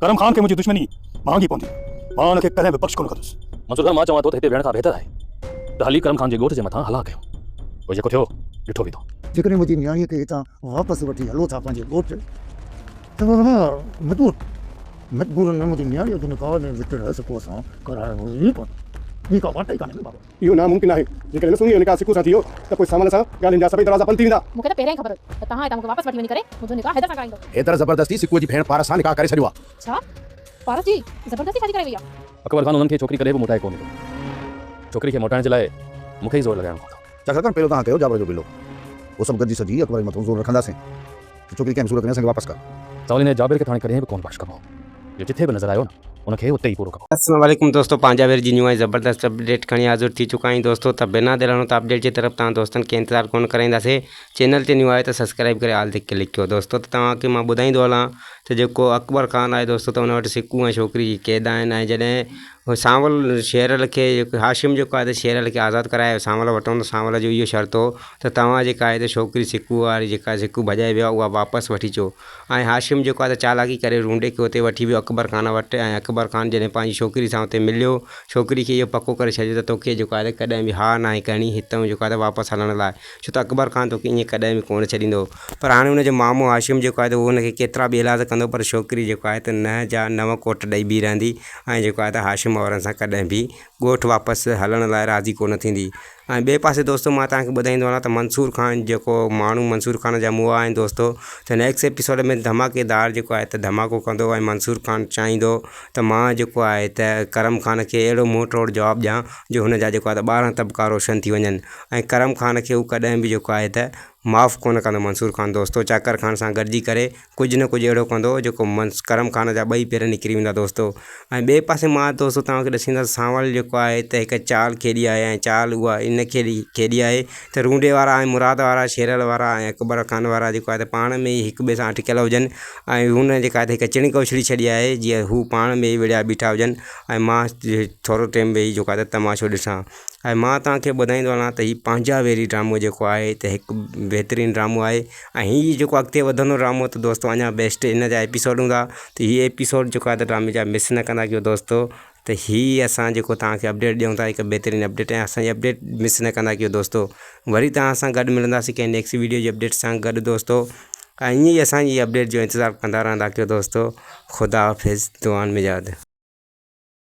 करम खान के मुझे दुश्मनी मांगी पौंदी मां के कदे बख्श कोन कदुस मंसूर खान मां चवा तो हिते भेण का बेहतर है त हली करम खान जे गोठ जे मथा हला कयो ओ जेको थियो ॾिठो बि तो जेकॾहिं मुंहिंजी नियाणीअ खे हितां वापसि वठी हलो था पंहिंजे ॻोठ त मजबूर न मुंहिंजी नियाणीअ खे निकाह में विच रह सघो असां करायो ई कोन ॿी का वाट ई कान्हे बाबा इहो नामुमकिन आहे जेकॾहिं सुनी निकाह सिकू सां थियो त पोइ सामान सां ॻाल्हियुनि जा सभई दरवाज़ा बंदि थी वेंदा मूंखे त पहिरियों ई ख़बर हुई त तव्हां हितां मूंखे वापसि वठी वञी करे मुंहिंजो निकाह हैदर सां कराईंदो हैदर ज़बरदस्ती सिकूअ जी भेण पारस सां निकाह करे छॾियो आहे छा पारस जी ज़बरदस्ती शादी कराई वई आहे अकबर खान उन्हनि खे छोकिरी कॾहिं बि मोटाए कोन छोकिरी खे मोटाइण जे लाइ मूंखे ई ज़ोर लॻाइणो पवंदो छाकाणि पहिरियों तव्हां कयो जाबर जो बिलो उहो सभु गॾिजी सॼी अकबर जे मथां ज़ोर रखंदासीं त छोकिरी कंहिं सूरत में असांखे वापसि कर सवाल इन जाबिर खे हाणे कॾहिं बि कोन बख्श कबो जो जिथे बि नज़र आयो न उनखे उते ई पूरो कबो। अस्सलाम वालेकुम दोस्तों, पांजा वेर जी न्यू आई ज़बरदस्त अपडेट खणी हाज़िर थी चुका आहियूं दोस्तों। त बिना देर त अपडेट की तरफ तव्हां दोस्तनि खे इंतज़ारु कोन कराईंदासीं। चैनल ते न्यू आहे त सब्सक्राइब करे आल ते क्लिक कयो दोस्तों। त तव्हांखे मां ॿुधाईंदो हलां त जेको अकबर खान आहे दोस्तों त उन वटि सिकू ऐं छोकिरी जी क़ैद आहिनि ऐं जॾहिं सांवल शेरल खे हाशिम जेको आहे त शेरल खे आज़ादु कराए सांवल वठूं त सांवल जो इहो शर्त हो त तव्हां जेका आहे त छोकिरी सिकू वारी जेका सिकू भॼाए वियो आहे उहा वापसि वठी अचो। ऐं हाशिम जेको आहे त चालाकी करे रूंडे खे उते वठी वियो अकबर खान वटि ऐं अकबर खान जॾहिं पंहिंजी छोकिरी सां उते मिलियो छोकिरी खे इहो पको करे छॾियो त तोखे जेको आहे त कॾहिं बि हा नाहे करणी हितां जेको आहे त वापसि हलण लाइ, छो त अकबर खान तोखे ईअं कॾहिं बि कोन छॾींदो। पर हाणे हुनजो मामो हाशिम जेको आहे त उहो हुनखे केतिरा बि इलाज कंदो पर छोकिरी जेको आहे त न जा नव कोट ॾेई बीह रहंदी ऐं जेको आहे त हाशिम वारनि सां कॾहिं बि ॻोठु वापसि हलण लाइ राज़ी कोन थींदी। ऐं ॿिए पासे दोस्तों मां तव्हांखे ॿुधाईंदो आहियां त मंसूर खान जेको माण्हू मंसूर खान जा मुआ आहिनि दोस्तों त नेक्स्ट एपिसोड में धमाकेदार जेको आहे त धमाको कंदो ऐं मंसूर खान चाहींदो त मां जेको आहे त करम खान खे अहिड़ो मुंहुं तोड़ जवाबु ॾियां जो हुनजा जेको आहे त 12 तबका रोशन थी वञनि ऐं करम खान खे हू कॾहिं बि जेको आहे त माफ़ु कोन कंदो मंसूर खान दोस्तों। चाकर खान सां गॾिजी करे कुझु न कुझु अहिड़ो कंदो जेको करम खान जा ॿई पेर निकिरी वेंदा दोस्तों। ऐं ॿिए पासे मां दोस्तों तव्हांखे ॾिसींदा सांवल जेको आहे त हिकु चाल खेॾी आहे ऐं चाल उहा इन खेॾी आहे त रूंडे वारा ऐं मुराद वारा शेरल वारा ऐं अकबर खान वारा जेको आहे त पाण में ई हिक ॿिए सां अटकियल हुजनि ऐं हुन जेका आहे त हिकु चिणिक उछली छॾी आहे जीअं हू पाण में ई विड़िया बीठा हुजनि ऐं मां थोरो टाइम वेही जेको आहे त तमाशो ॾिसां। ऐं मां तव्हांखे ॿुधाईंदो हलां त हीउ पंहिंजा वेरी ड्रामो जेको आहे त हिकु बहितरीनु ड्रामो आहे ऐं हीउ जेको अॻिते वधंदो ड्रामो त दोस्तों अञा बेस्ट इन जा एपिसोड हूंदा त हीअ एपिसोड जेको आहे त ड्रामे जा मिस न कंदा कयो दोस्तों। त हीअ असां जेको तव्हांखे अपडेट ॾियूं था हिकु बहितरीनु अपडेट ऐं असांजी अपडेट मिस न कंदा कयो दोस्तों। वरी तव्हां सां गॾु मिलंदासीं कंहिं नेक्स्ट वीडियो जी अपडेट सां गॾु दोस्तों। ऐं ईअं ई असांजी अपडेट जो इंतज़ारु कंदा रहंदा कयो दोस्तों। ख़ुदा हाफ़िज़, दुआनि में यादि।